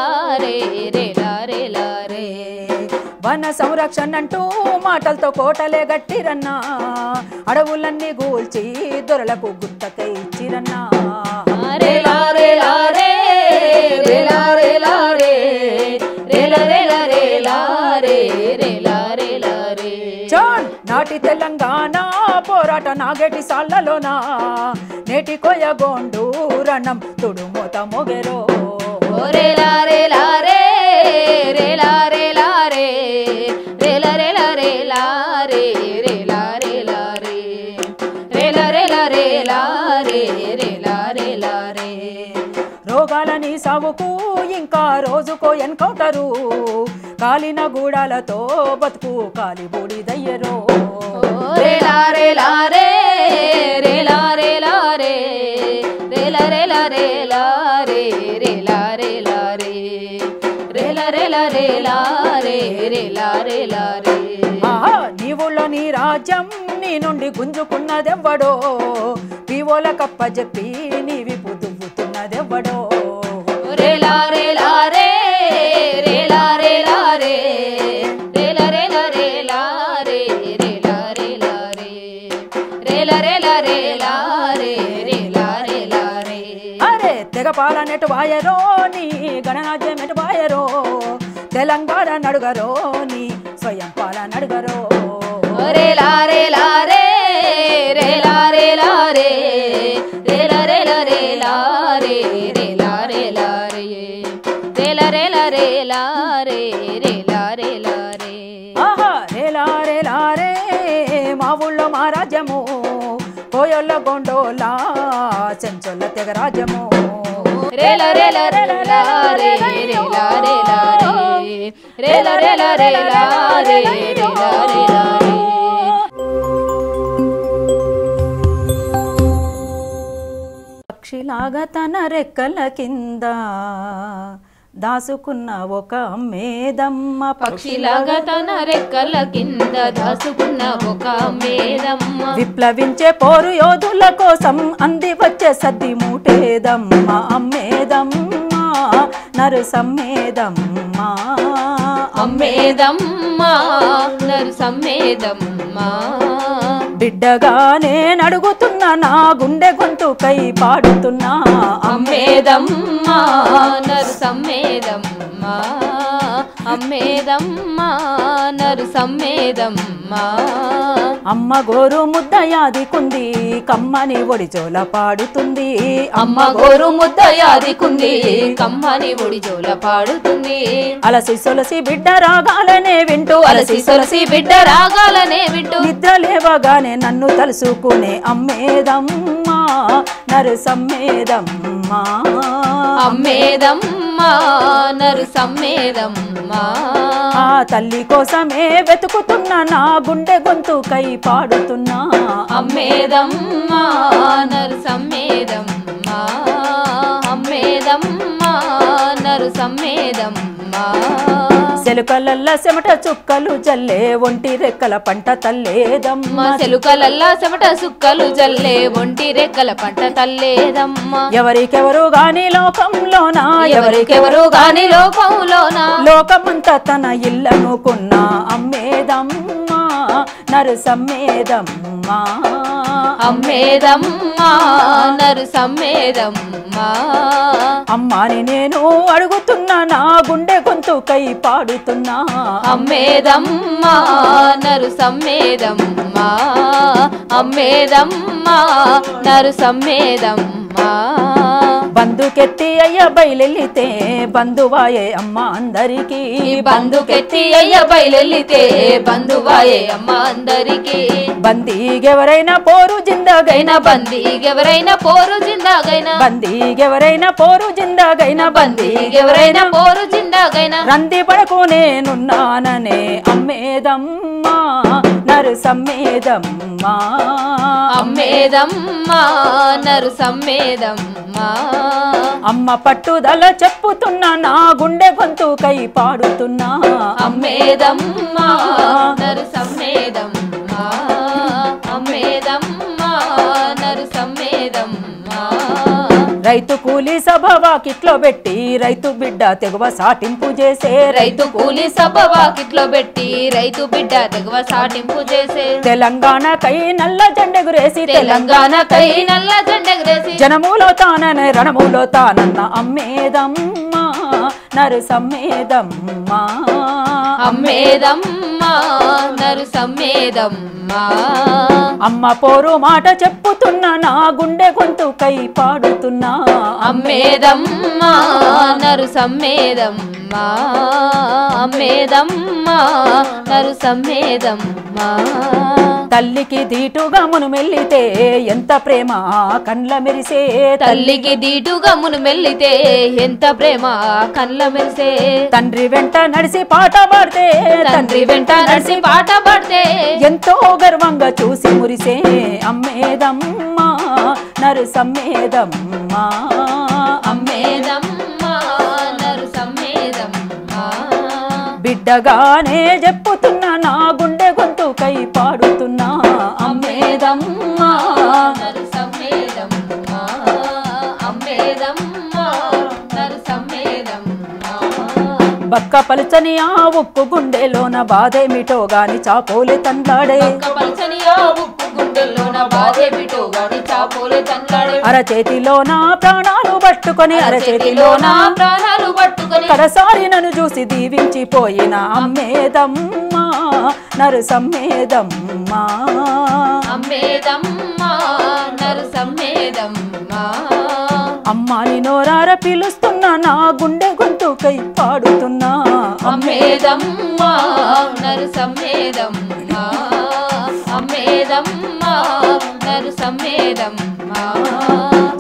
రే రేలా రేలా రే వన సంరక్షణ అంటూ మాటలతో కోటలే గట్టిరన్నా అడవులన్నీ గూల్చి దొరలకు గుత్తకై ఇచ్చిరన్నా రేలా రేలా రే రేలా రేలా రే రేలా రేలా రేలా రే రేలా రేలా రే చాన్ నాటి తెలంగాణ పోరాట నాగేటి సాళ్లలోనా నేటి కొయ్యగోండు రణం తుడుమోత మొగెరో రేలా రేలా రే రేలా రేలా రే రేలా రేలా రేలా రే రేలా రేలా రే రేలా రేలా రేలా రే రేలా రేలా రే రోగాలని సావుకు ఇంకా రోజుకో ఎన్కౌంటరు కాలిన గూడాలతో బతుకు కాలి బూడిదయ్యరో రేలా రేలా రే రేలా రేలా రే రేలా రేలా రేలా రే రేలా రేలా లారే రే లారే లారే ఆహా నీ ఊళ్ళో నీ రాజ్యం నీ నుండి గుంజుకున్నదెవ్వడో పీవోల కప్ప చెప్పి నీవి పుదువుతున్నదెవ్వడో రే లారే లారే రే లారే లారే రే లారే లారే లారే రే లారే లారే రే లారే లారే లారే రే లారే లారే అరే తెగ పాలనెటు వాయరో నీ గణరాజ్యం ఎటు వాయరో తెలంగాణ నడుగరో నీ స్వయం పాలన నడుగరో రే లారే లారే రే లారే లారే రే లారే లారే లారే రే లారే లారే రే లారే లారే లారే రే లారే లారే ఆహా రే లారే మా ఊళ్ళో మా రాజ్యము కోయొల్ల గొండోలా చెంచొల్ల తెగ రాజ్యము రే లారే లారే లారే రే లారే లారే రే లారే లారే లారే రే లారే లారే పక్షిలాగా తన రెక్కల కింద దాసుకున్న ఒక మేదమ్మ పక్షిలాగా తన రెక్కల కింద దాసుకున్న ఒక మేదమ్మ విప్లవించే పోరు యోధుల కోసం అంది వచ్చే సద్ది మూటేదమ్మ అమ్మేదమ్మ నరు సమ్మేదమ్మ అమ్మేదమ్మ నరు సమ్మేదమ్మ బిడ్డగానే నడుగుతున్నా నా గుండె గొంతుకై పాడుతున్నా అమ్మేదమ్మ నరు సమ్మేదమ్మ అమ్మేదమ్మ నరు సమ్మేదమ్మ అమ్మ గోరు ముద్ద యాదికుంది కమ్మని ఒడిజోల పాడుతుంది అమ్మ గోరు ముద్ద యాదికుంది కమ్మని ఒడిజోల పాడుతుంది అలసి సొలసి బిడ్డ రాగాలనే వింటూ అలసి సొలసి బిడ్డ రాగాలనే వింటూ నిద్ర లేవగానే నన్ను తలుసుకునే అమ్మేదమ్మ నరు సమ్మేదమ్మ అమ్మేదమ్మ నరు సమ్మేదమ్మ ఆ తల్లి కోసమే వెతుకుతున్నా నా గుండె గొంతుకై పాడుతున్నా అమ్మేదమ్మ నరు సమ్మేదమ్మ అమ్మేదమ్మ నరు సమ్మేదమ్మ సెలుకలల్ల చెమట చుక్కలు జల్లే ఒంటి రెక్కల పంట తల్లేదమ్మ సెలుకలల్లా చెమట సుక్కలు జల్లే ఒంటి రెక్కల పంట తల్లేదమ్మ ఎవరికెవరు గాని లోకంలోనా ఎవరికెవరు గాని లోకంలోనా లోకమంతా తన ఇల్లనుకున్నా అమ్మేదమ్మ నరు సమ్మేదమ్మ అమ్మేదమ్మ నరు సమ్మేదమ్మ అమ్మాని నేను అడుగుతున్నా నా గుండె గొంతుకై పాడుతున్నా అమ్మేదమ్మ నరు సమ్మేదమ్మ అమ్మేదమ్మ నరు సమ్మేదమ్మ బందుకెత్తి అయ్య బయలెల్లితే బంధువాయే అమ్మ అందరికీ బందుకెత్తి అయ్య బయలెల్లితే బంధువాయే అమ్మ అందరికీ బందీగెవరైనా పోరు జిందాగైన బందీగెవరైనా పోరు జిందాగైనా బందీగెవరైనా పోరు జిందాగైన బందీగెవరైనా పోరు జిందాగైనా రంది పడకు నేనున్నాననే అమ్మేదమ్మ నరు సమ్మేదమ్మ అమ్మేదమ్మ నరు సమ్మేదమ్మ అమ్మ పట్టుదల చెప్పుతున్నా నా గుండె గొంతుకై పాడుతున్నా అమ్మేదమ్మ నరు సమ్మేదమ్మ అమ్మేదమ్మ నరు సమ్మేదమ్మ రైతు కూలి సభ వాకిట్లో పెట్టి రైతు బిడ్డ తెగువ సాటింపు చేసే రైతు కూలి సభ వాకిట్లో పెట్టి రైతు బిడ్డ తెగువ సాటింపు చేసే తెలంగాణకై నల్ల జెండెగురేసి తెలంగాణకై నల్ల జెండెగురేసి జనములో తాననే రణములో తానన్న అమ్మేదమ్మ నరు సమ్మేదమ్మ అమ్మేదమ్మ నరు సమ్మేదమ్మ అమ్మ పోరు మాట చెప్పుతున్నా నా గుండె గొంతుకై పాడుతున్నా అమ్మేదమ్మ నరు సమ్మేదమ్మ అమ్మేదమ్మ నరు సమ్మేదమ్మ తల్లికి దీటుగా మునుమెల్లితే ఎంత ప్రేమ కండ్ల మెరిసే తల్లికి దీటుగా మునుమెల్లితే ఎంత ప్రేమ కళ్ళ మెరిసే తండ్రి వెంట నడిసి పాట పాడితే తండ్రి వెంట నడిసి పాట పాడితే ఎంతో గర్వంగా చూసి మురిసే అమ్మేదమ్మ నరు సమ్మేదమ్మ అమ్మేదమ్మ నరు సమ్మేదమ్మ బిడ్డగానే చెప్పుతున్నా నా గుండె గొంతుకై పాడుతున్నా అమ్మేదమ్మా నరసమ్మేదమ్మా అమ్మేదమ్మా నరసమ్మేదమ్మా బక్క పలుచని ఆ ఉక్కు గుండెలోన బాధేమిటో గాని చాపోలే తండ్లాడే పల్చని ఆ ఉక్కు గుండెల్లోన బాధేమిటో గాని చాపోలే తండ్లాడే అరచేతిలోన ప్రాణాలు పట్టుకొని అరచేతిలోన ప్రాణాలు పట్టుకొని కడసారి నన్ను చూసి దీవించిపోయిన అమ్మేదమ్మా నరసమ్మేదమ్మా అమ్మేదమ్మా నరసమ్మేదమ్మా అమ్మాని నోరార పిలుస్తున్నా నా గుండె గొంతుకై పాడుతున్నా అమ్మేదమ్మా నరసమ్మేదమ్మా అమ్మేదమ్మా నరసమ్మేదమ్మా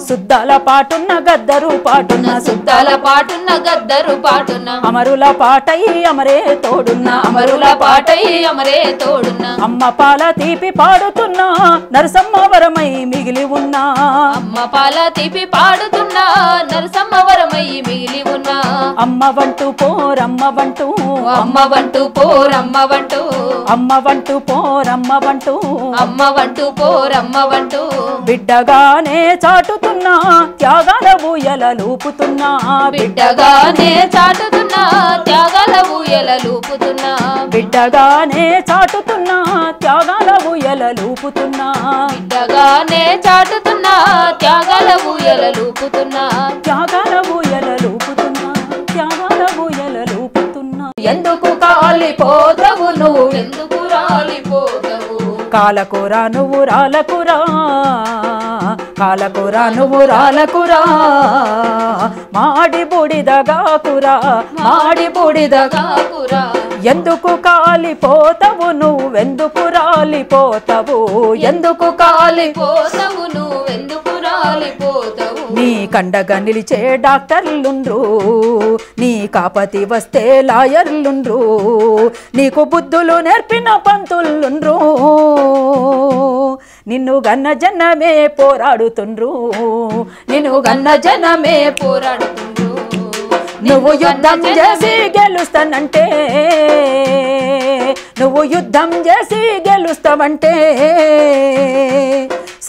శుద్ధాల పాటున్న గద్దరు పాటున్న శుద్ధాల పాటున్న గద్దరు పాటున్న అమరుల పాటై అమరే తోడున్న అమరుల పాటై అమరే తోడున్న అమ్మ పాల తీపి పాడుతున్నా నరసమ్మ వరమై మిగిలి ఉన్నా అమ్మ పాల తీపి పాడుతున్నా నరసమ్మ వరమై మిగిలి ఉన్నా అమ్మ వంటూ పోరమ్మ వంటూ అమ్మ వంటూ పోరమ్మ వంటూ అమ్మ వంటూ పోరమ్మ వంటూ అమ్మ వంటూ పోరమ్మ వంటూ బిడ్డగానే చాటుతున్నా త్యాగాల ఊయల లూపుతున్నా బిడ్డగానే చాటుతున్నా త్యాగాల ఊయల లూపుతున్నా బిడ్డగానే చాటుతున్నా త్యాగాల ఊయల లూపుతున్నా బిడ్డగానే చాటుతున్నా త్యాగాల ఊయల లూపుతున్నా త్యాగాల ఊయల లూపుతున్నా త్యాగాల ఊయల లూపుతున్నా ఎందుకు కాలిపోతావు నువ్వు ఎందుకు రాలిపోతావు కాలకురా నువ్వు రాలకురా కాలకురా నువ్వు రాలకురా మాడి బూడిదగాకురా మాడి బూడిదగా ఎందుకు కాలిపోతావు నువ్వెందుకు రాలిపోతావు ఎందుకు కాలిపోతావు నువ్వెందుకు రాలిపోతావు నీ కండగా నిలిచే డాక్టర్లుండ్రు నీ కాపతి వస్తే లాయర్లుండ్రు నీకు బుద్ధులు నేర్పిన పంతులుండ్రు నిన్ను గన్న జనమే పోరాడుతుండ్రు నిన్ను గన్న జనమే పోరాడుతుండ్రు నువ్వు యుద్ధం చేసి గెలుస్తానంటే నువ్వు యుద్ధం చేసి గెలుస్తావంటే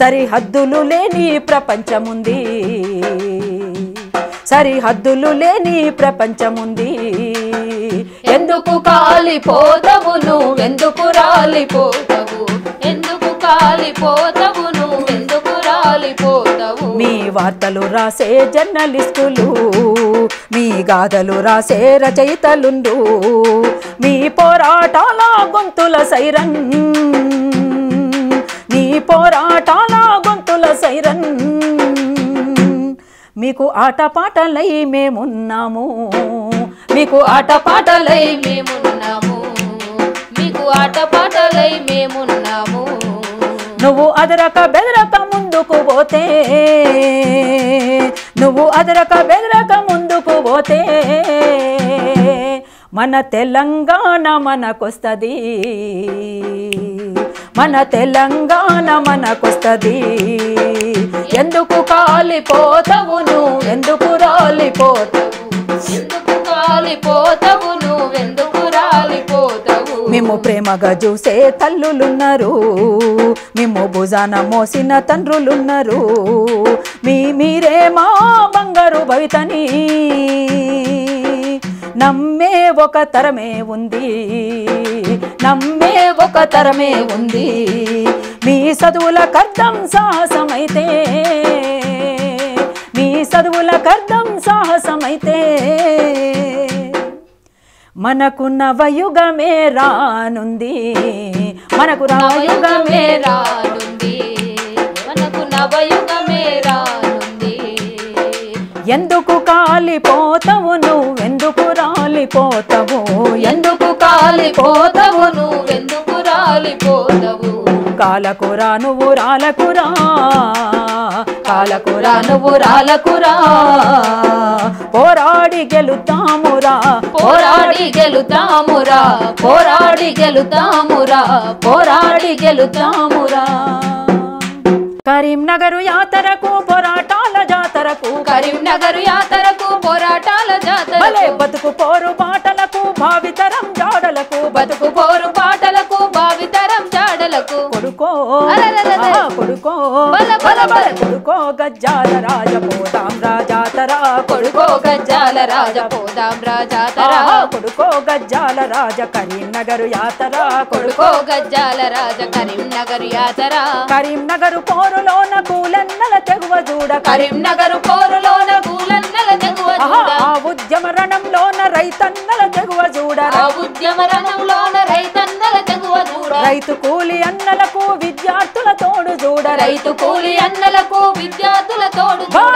సరిహద్దులు లేని ప్రపంచముంది సరిహద్దులు లేని ప్రపంచముంది ఎందుకు కాలిపోతావు నువ్వెందుకు రాలిపోతావు ఎందుకు కాలిపోతావు నువ్వెందుకు రాలిపోతావు మీ వార్తలు రాసే జర్నలిస్టులు మీ గాథలు రాసే రచయితలుండు మీ పోరాటాల గొంతుల సైరన్ మీ పోరాటాల గొంతుల సైరన్ మీకు ఆటపాటలై మేమున్నాము మీకు ఆటపాటలై మేమున్నాము మీకు ఆటపాటలై మేమున్నాము నువ్వు అదరక బెదరక ముందుకు పోతే నువ్వు అదరక బెదరక ముందుకు పోతే మన తెలంగాణ మనకొస్తది మన తెలంగాణ మనకొస్తది ఎందుకు కాలిపోతావు నువ్వెందుకు రాలిపోతావు ఎందుకు కాలిపోతావు నువ్వెందుకు రాలిపోతావు మేము ప్రేమగా చూసే తల్లులున్నారు మేము భుజాన మోసిన తండ్రులున్నారు మీరే మా బంగారు భవితని నమ్మే ఒక తరమే ఉంది నమ్మే ఒక తరమే ఉంది మీ చదువుల కర్దం సాహసమైతే మీ చదువుల కర్దం సాహసమైతే మనకు నవయుగమే రానుంది మనకు నవయుగమే రానుంది మనకు నవయుగమే రానుంది ఎందుకు కాలిపోతావు నువ్వెందుకు రాలిపోతావు ఎందుకు కాలిపోతావు నువ్వెందుకు రాలిపోతావు కాలకురా నువ్వు రాలకురా కాలకురా నువ్వు రాలకురా పోరాడి గెలుతామురా పోరాడి గెలుతామురా పోరాడి గెలుతామురా పోరాడి గెలుతామురా కరీంనగర్ యాతరకు పోరాటాల జాతరకు కరీంనగర్ యాతరకు పోరాటాల జాతరకు బతుకు పోరు బాటలకు భావితరం కొడుకో అరెరెరెరె. కొడుకో బల బల బల. కొడుకో గజ్జాల రాజ పోదాం రా జాతర కొడుకో గజ్జాల రాజ పోదాం రా జాతర కొడుకో గజ్జాల రాజ కరీంనగర్ యాతర కొడుకో గజ్జాల రాజ కరీంనగర్ యాతర కరీంనగర్ పోరులోన కూలన్నల తెగువ చూడ కరీంనగర్ పోరులోన కూలన్నల తెగువ చూడ ఆ ఉద్యమ రణంలోన రైతన్నల తెగువ చూడ ఆ ఉద్యమ రణంలోన రైతన్నల తెగువ చూడ రైతు కూలి అన్నలకు విద్యార్థుల తోడు చూడ రైతు కూలి అన్నలకు విద్యార్థుల తోడు చూడ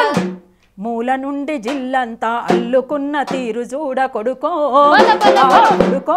మూల నుండి జిల్లంతా అల్లుకున్న తీరు చూడ కొడుకో బల బల బల. కొడుకో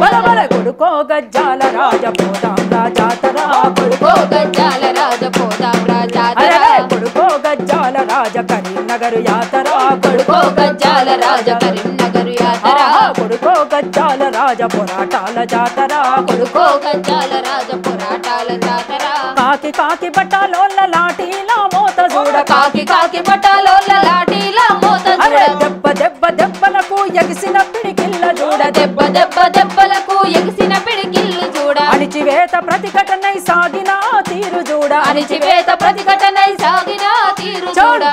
బల బల కొడుకో గజ్జాల రాజ పోదాం రా జాతర కొడుకో గజ్జాల రాజ పోదాం రా జాతర కొడుకో గజ్జాల రాజ కరీంనగర్ యాతర కొడుకో గజ్జాల రాజ కరీంనగర్ యాతర కొడుకో గజ్జాల రాజ పోరాటాల జాతర కొడుకో గజ్జాల రాజ పోరాటాల జాతర కాకి కాకి బట్టాలోళ్ళ లాఠీల మోత చూడ కాకి కాకి పటాలోళ్ళ లాఠీల మోత చూడ దెబ్బ దెబ్బ దెబ్బలకు ఎగిసిన పిడికిల్ల చూడ దెబ్బ దెబ్బ దెబ్బలకు ఎగిసిన పిడికిళ్ళు చూడ అణిచివేత ప్రతిఘటనై సాగిన తీరు చూడ అణిచివేత ప్రతిఘటనై సాగిన తీరు చూడ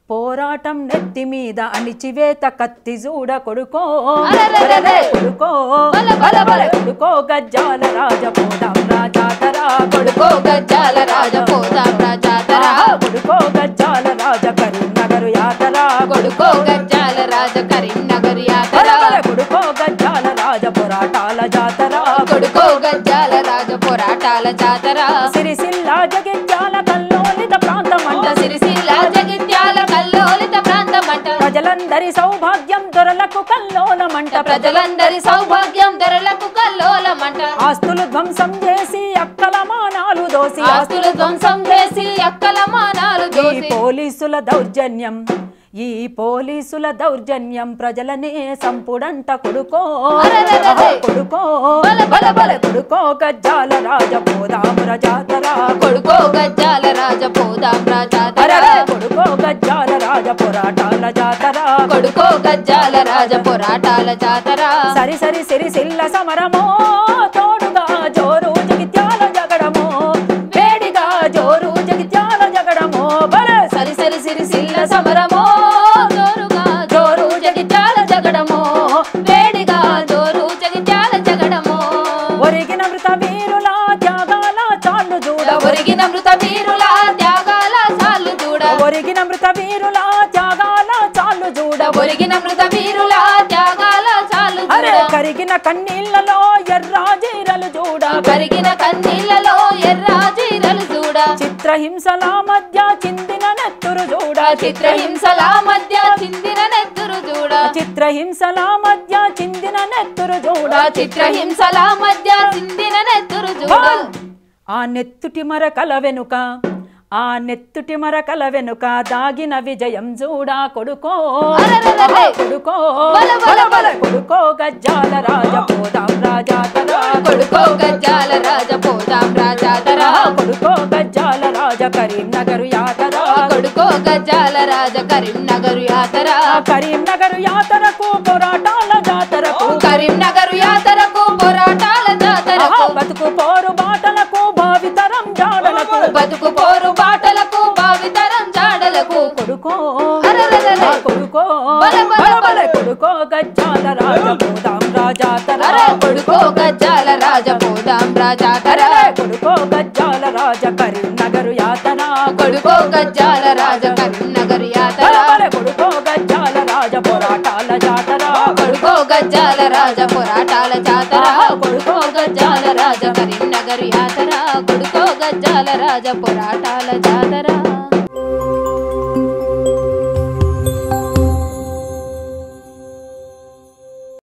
పోరాటం నెత్తి మీద అణిచివేత కత్తి చూడ కొడుకో అరెరెరెరె. కొడుకో బల బల బల. కొడుకో గజ్జాల రాజ పోదాం రా జాతర కొడుకో గజ్జాల రాజ పోదాం రా జాతర కొడుకో గజ్జాల రాజ కరీంనగర్ యాతర కొడుకో గజ్జాల రాజ కరీంనగర్ యాతర కొడుకో గజ్జాల రాజ పోరాటాల జాతర కొడుకో గజ్జాల రాజ పోరాటాల జాతర సిరిసిల్ల జగిత్యాల కల్లోలిత ప్రాంతమంట సిరిసిల్ల జగిత్యాల కల్లోలిత ప్రాంతమంట ప్రజలందరి సౌభాగ్యం దొరలకు కల్లోలమంట ప్రజలందరి సౌభాగ్యం ధరలకు కల్లోలమంట ఆస్తులు ధ్వంసం చేసి అక్కల మానాలు దోసి ఆస్తులు ధ్వంసం చేసి అక్కల మానాలు ఈ దోసి పోలీసుల దౌర్జన్యం ఈ పోలీసుల దౌర్జన్యం ప్రజలనే సంపుడంట కొడుకో అరెరెరెరె. కొడుకో బల బల బల. కొడుకో గజ్జాల రాజ పోదాం రా జాతర కొడుకో గజ్జాల రాజ పోదాం రా జాతర కొడుకో గజ్జాల రాజ పోరాటాల జాతర కొడుకో గజ్జాల రాజ పోరాటాల జాతర సరి సరి సిరిసిల్ల సమరమో తోడుగా జోరు జగిత్యాల జగడమో వేడిగా జోరు జగిత్యాల జగడమో బల సరి సరి సిరిసిల్ల సమరమో జోరుగా జోరు జగిత్యాల జగడమో వేడిగా జోరు జగిత్యాల జగడమో ఒరిగిన మృత వీరుల త్యాగాల చాలు చూడ ఒరిగిన మృత వీరుల త్యాగాల చాలు చూడ ఒరిగిన మృత వీరుల త్యాగాల చాలు చూడ ఒరిగిన మృత వీరుల త్యాగాల చాలు అరే చూడ కరిగిన కన్నీళ్లలో ఎర్రాజీరలు చూడ కరిగిన కన్నీళ్లలో ఎర్రాజీరలు చూడ చిత్రహింసల మధ్య చిందిన నెత్తురు చూడ చిత్రహింసల మధ్య చిందిన నెత్తురు చూడ చిత్రహింసల మధ్య చిందిన నెత్తురు చూడ చిత్రహింసల మధ్య చిందిన నెత్తురు చూడ ఆ నెత్తుటి మరకల వెనుక ఆ నెత్తుటి మరకల వెనుక దాగిన విజయం చూడా కొడుకో అరెరెరెరె. కొడుకో బల బల బల. కొడుకో గజ్జాల రాజ పోదాం రా జాతర కొడుకో గజ్జాల రాజ పోదాం రా జాతర కొడుకో గజ్జాల రాజ కరీంనగర్ యాతర కొడుకో గజ్జాల రాజ కరీంనగర్ యాతర కరీంనగర్ యాతరకు పోరాటాల జాతరకు కరీంనగర్ యాతరకు పోరాటాల జాతరకు బతుకు పోరు బాటలకు భావితరం జాడలకు బతుకు పోరు బాటలకు భావితరం జాడలకు కొడుకో అరెరెరెరె. కొడుకో బల బల బల. కొడుకో గజ్జాల రాజ పోదాం రా జాతర కొడుకో గజ్జాల రాజ పోదాం రా జాతర కొడుకో గజ్జాల రాజ కరీంనగర్ యాతన కొడుకో గజ్జాల రాజ కరీంనగర్ యాతర కొడుకో గజ్జాల రాజ పోరాటాల జాతర కొడుకో గజ్జాల రాజ పోరాటాల జాతర కొడుకో గజ్జాల రాజ కరీంనగర్ యాతర కొడుకో గజ్జాల రాజ పోరాటాల జాతర